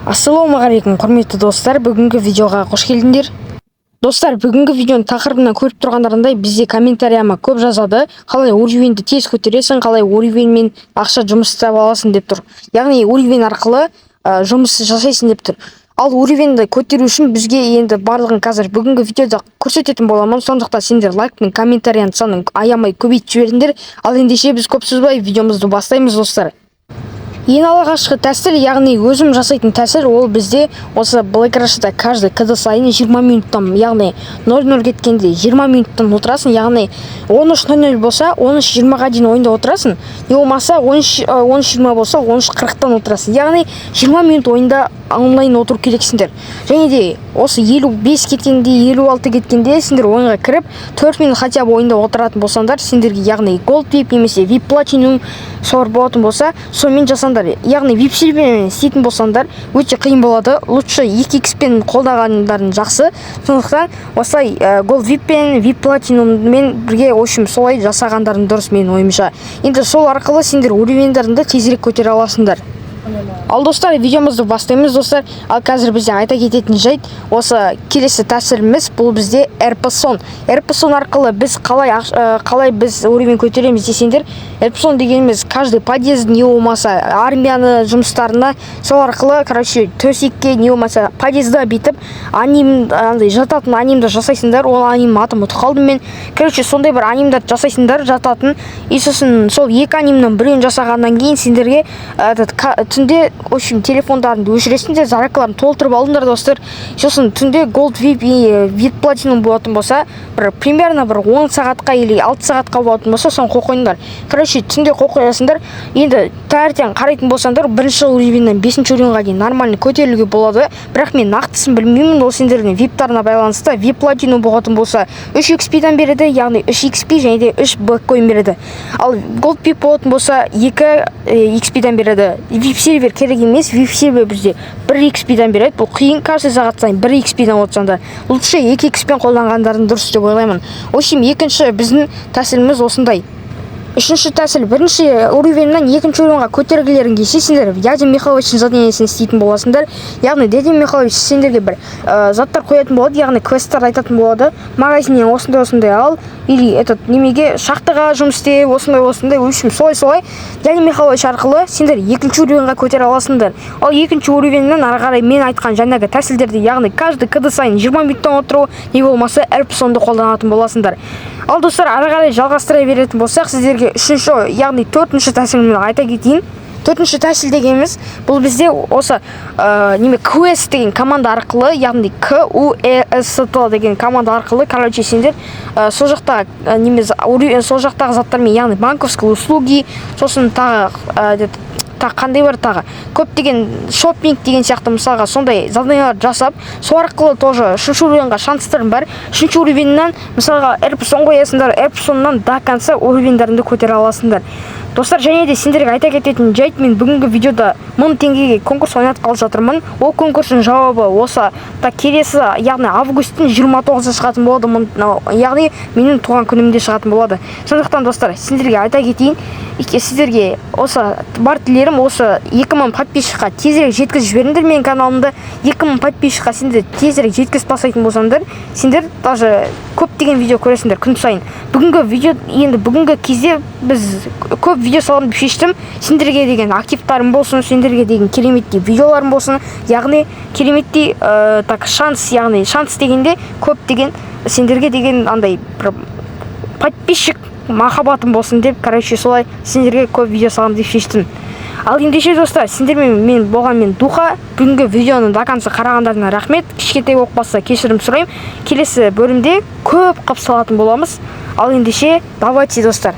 Ассалаумағалейкум, құрметті достар, бүгінгі видеоға қош келдіңдер. Достар, бүгінгі видеоның тақырыбынан көріп тұрғандарындай бізде комментарияма көп жазады, қалай уровеньді тез көтересің, қалай уровеньмен ақша жұмыс істеп аласың деп тұр. Яғни уровень арқылы жұмыс жасайсың деп тұр. Ал уровеньді көтеру үшін бізге енді барлығын қазір бүгінгі видеода көрсететін боламын. Сондықтан сендер лайк пен комментарияның санын аямай көбейтіп жіберіңдер. Ал ендеше біз көп созбай видеомызды бастаймыз, достар. Ең алғашқы тәсіл, яғни өзім жасайтын тәсіл, ол бізде осы Black Rush'та каждый кд сайын 20 минуттан, яғни 0-0 кеткенде 20 минуттан отырасың, яғни 13-0 болса 13-20-ға дейін ойында отырасың, не болмаса 13-20 болса 13-40-тан отырасың, яғни 20 минут ойында онлайн отыру керексіңдер. Және де осы 55 кеткенде, 56 кеткенде сендер ойынға кіріп 4 минут хотя бы ойында отыратын болсаңдар, сендерге яғни Gold VIP немесе VIP Platinum солар болатын болса, сонымен жасаңдар. Яғни VIP Silverмен істейтін болсаңдар, өте қиын болады. Лучше 2x пен қолдағандарын жақсы. Сондықтан осылай Gold VIP пен VIP Platinumмен бірге общем солай жасағандарын дұрыс менің ойымша. Енді сол арқылы сендер уровеньдеріңді тезірек көтере аласыңдар. Ал достар, видеомызды бастаймыз, достар. Ал қазір бізде айта кететін жайт, осы келесі тәсіліміз, бұл бізде RP-сон. RP-сон арқылы біз қалай біз уровень көтереміз десеңдер, RP-сон дегеніміз каждый подъезд не болмаса армияны жұмыстарына сол арқылы, төсекке не болмаса подъезда битіп, жататын анимді жасайсыңдар. Ол аним атым ұтып қалдым мен. Сондай бір анимдар жасайсыңдар жататын. И сосын сол екі анимнан біреуін жасағаннан кейін сендерге түнде общем телефондарыңды өшіресіңдер, зарядкаларын толтырып алыңдар, достар. Сосын түнде Gold VIP VIP Platinum болатын болса, примерно 10 сағатқа или 6 сағатқа болатын болса, соны қойыңдар. Түнде қоясыңдар. Енді таңертең қарайтын болсаңдар, 1-ші уровеньнен 5-ші уровеньға дейін нормально көтерілуге болады. Бірақ мен нақтысын білмеймін, ол сендердің VIP-тарына байланысты. VIP Platinum болатын болса 3 XP-дан береді, яғни 3 XP және де 3 Blackcoin береді. Ал Gold VIP болатын болса 2 XP-дан береді. VIP Silver керек емес, VIP Silver бізде 1 XP-дан береді. Бұл қиын, каждый сағат сайын 1 XP-дан отырсаңдар. Лучше 2 XP-пен қолданғандарын дұрыс деп ойлаймын. Общем, екінші біздің тәсіліміз осындай. Үшінші тәсіл, бірінші уровеньнен екінші уровеньға көтергілерін келсе, сендер Дядя Михайловичтің заданиесін істейтін боласыңдар. Яғни Дядя Михайлович сендерге бір заттар қоятын болады, яғни квесттар айтатын болады. Магазиннен осындай ал, или немеге шахтаға жұмыс істе, осындай, общем, солай Дядя Михайлович арқылы сендер екінші уровеньға көтере аласыңдар. Ал екінші уровеньнен ары қарай мен айтқан жаңағы тәсілдерді, яғни каждый кд сайын 20 минуттан отыру, не болмаса RP-сонды қолданатын боласыңдар. Ал достар, ары қарай жалғастыра беретін болсақ, сіздерге үшінші, яғни төртінші тәсілімді айта кетейін. Төртінші тәсіл дегеніміз, бұл бізде осы QS деген команда арқылы, яғни QUEST деген команда арқылы, сендер сол жақтағы заттармен, яғни банковские услуги, сосын қандай бар тағы көптеген шоппинг деген сияқты мысалға сондай заданиялар жасап, сол арқылы тоже үшінші уровеньға шанстарың бар. Үшінші уровеньнен мысалға RP-сон қоясыңдар, RP-соннан до конца уровеньдеріңді көтере аласыңдар. Достар, және де сендерге айта кететін жайт, мен бүгінгі видеода 1000 теңгеге конкурс ойнатқалы жатырмын. Ол конкурстың жауабы осы келесі, яғни августтың 29-ы шығатын болады, яғни менің туған күнімде шығатын болады. Сондықтан достар, сендерге айта кетейін, сіздерге осы бар тілерім, осы 2000 подписчикқа тезірек жеткізіп жіберіңдер менің каналымды. 2000 подписчикқа сендер тезірек жеткізіп тастайтын болсаңдар, сендер даже көптеген видео көресіңдер күн сайын. Бүгінгі кезде біз көп видео салып шештім. Сендерге деген активтарым болсын, сендерге деген кереметтей видеоларым болсын, яғни кереметтей шанс дегенде көп деген сендерге деген андай подписчик махаббатым болсын деп, солай сендерге көп видео салам деп шештім. Ал ендеше достар, сендермен болған Духа. Бүгінгі видеоны до конца қарағандарына рахмет. Кішкентай болып қалса кешірім сұраймын. Келесі бөлімде көп қып салатын боламыз. Ал ендеше, давайте достар.